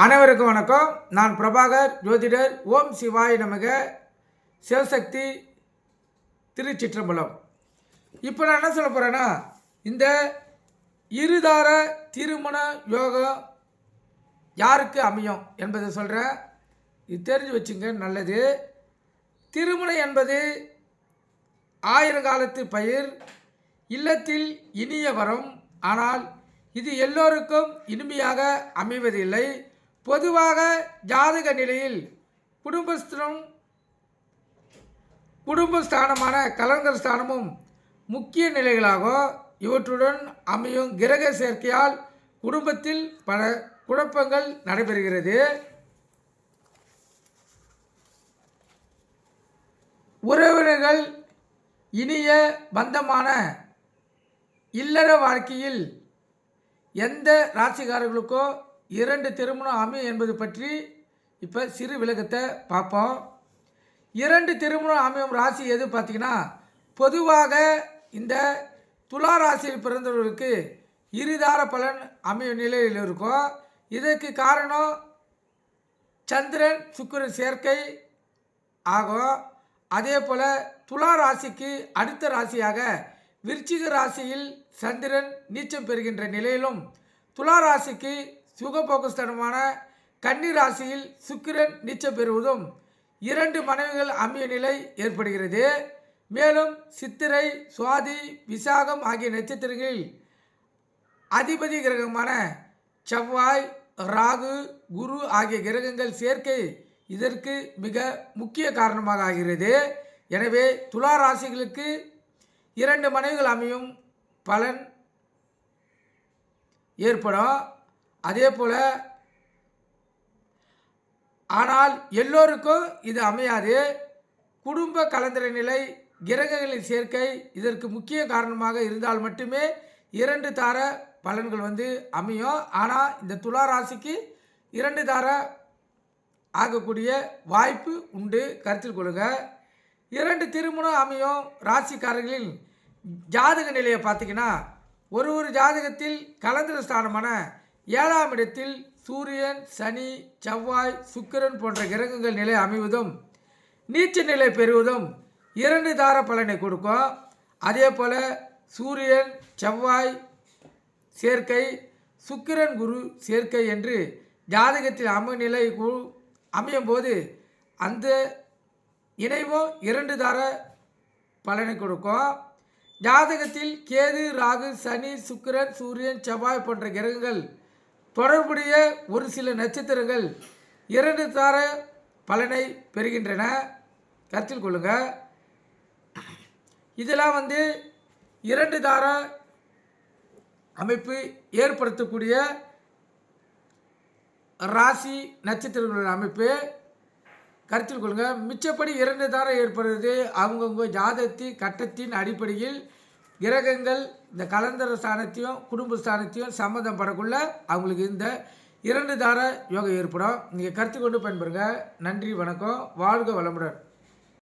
அனைவருக்கும் வணக்கம். நான் பிரபாகர் ஜோதிடர். ஓம் சிவாய் நமக. சிவசக்தி திருச்சிற்றம்பலம். இப்போ நான் என்ன சொல்ல போகிறேன்னா, இந்த இருதார திருமண யோகம் யாருக்கு அமையும் என்பதை சொல்கிறேன். இது தெரிஞ்சு வச்சுங்க, நல்லது. திருமணம் என்பது ஆயிரங்காலத்து பயிர், இல்லத்தில் இனிய வரம். ஆனால் இது எல்லோருக்கும் இனிமையாக அமைவதில்லை. பொதுவாக ஜாதக நிலையில் குடும்பஸ்தானமான கலங்கர் ஸ்தானமும் முக்கிய நிலைகளாகும். இவற்றுடன் அமையும் கிரக சேர்க்கையால் குடும்பத்தில் பல குழப்பங்கள் நடைபெறுகிறது. உறவினர்கள் இனிய பந்தமான இல்லற வாழ்க்கையில் எந்த ராசிக்காரர்களுக்கோ 2 திருமணம் அமையும் என்பது பற்றி இப்போ சிறு விளக்கத்தை பார்ப்போம். 2 திருமணம் அமையும் ராசி எது பார்த்திங்கன்னா, பொதுவாக இந்த துலா ராசியில் பிறந்தவர்களுக்கு இருதார பலன் அமையும் நிலையில் இருக்கும். இதற்கு காரணம் சந்திரன் சுக்கிரன் சேர்க்கை ஆகும். அதே போல் துலா ராசிக்கு அடுத்த ராசியாக விருச்சிக ராசியில் சந்திரன் நீச்சம் பெறுகின்ற நிலையிலும், துலா ராசிக்கு சுகபோகஸ்தானமான கன்னி ராசியில் சுக்கிரன் நீச்சம் பெறுவதும் 2 மனைவிகள் அமைய நிலை ஏற்படுகிறது. மேலும் சித்திரை, சுவாதி, விசாகம் ஆகிய நட்சத்திரங்களில் அதிபதி கிரகமான செவ்வாய், ராகு, குரு ஆகிய கிரகங்கள் சேர்க்கை இதற்கு மிக முக்கிய காரணமாக ஆகிறது. எனவே துலா ராசிகளுக்கு 2 மனைவிகள் அமையும் பலன் ஏற்படும். அதே போல் ஆனால் எல்லோருக்கும் இது அமையாது. குடும்ப கலந்தர நிலை, கிரகங்களின் சேர்க்கை இதற்கு முக்கிய காரணமாக இருந்தால் மட்டுமே 2 தார பலன்கள் அமையும். ஆனால் இந்த துலா ராசிக்கு 2 தார ஆகக்கூடிய வாய்ப்பு உண்டு, கருத்தில் கொள்ளுங்க. 2 திருமணம் அமையும் ராசிக்காரர்களின் ஜாதக நிலையை பார்த்திங்கன்னா, ஒரு ஜாதகத்தில் கலந்தர ஸ்தானமான 7ஆம் இடத்தில் சூரியன், சனி, செவ்வாய், சுக்கிரன் போன்ற கிரகங்கள் நிலை அமைவதும் நீச்ச நிலை பெறுவதும் 2 தார பலனை கொடுக்கும். அதே போல் சூரியன், செவ்வாய் சேர்க்கை, சுக்கிரன், குரு சேர்க்கை என்று ஜாதகத்தில் நிலை அமையும் போது அந்த இணைவும் 2 தார பலனை கொடுக்கும். ஜாதகத்தில் கேது, ராகு, சனி, சுக்கிரன், சூரியன், செவ்வாய் போன்ற கிரகங்கள் தொடர்புடைய ஒரு சில நட்சத்திரங்கள் 2 தார பலனை பெறுகின்றன, கருத்தில் கொள்ளுங்க. இதெல்லாம் 2 தார அமைப்பு ஏற்படுத்தக்கூடிய ராசி நட்சத்திரங்களோட அமைப்பு, கருத்தில் கொள்ளுங்க. மிச்சப்படி 2 தாரம் ஏற்படுறது அவங்கவுங்க ஜாதகத்தின் கட்டத்தின் அடிப்படையில் கிரகங்கள் இந்த கலந்தர ஸ்தானத்தையும் குடும்ப ஸ்தானத்தையும் சம்மந்தப்படக்குள்ள அவங்களுக்கு இந்த 2 தார யோகம் ஏற்படும். நீங்கள் கருத்து கொண்டு பயன்பெறுங்க. நன்றி, வணக்கம், வாழ்க வளமுடன்.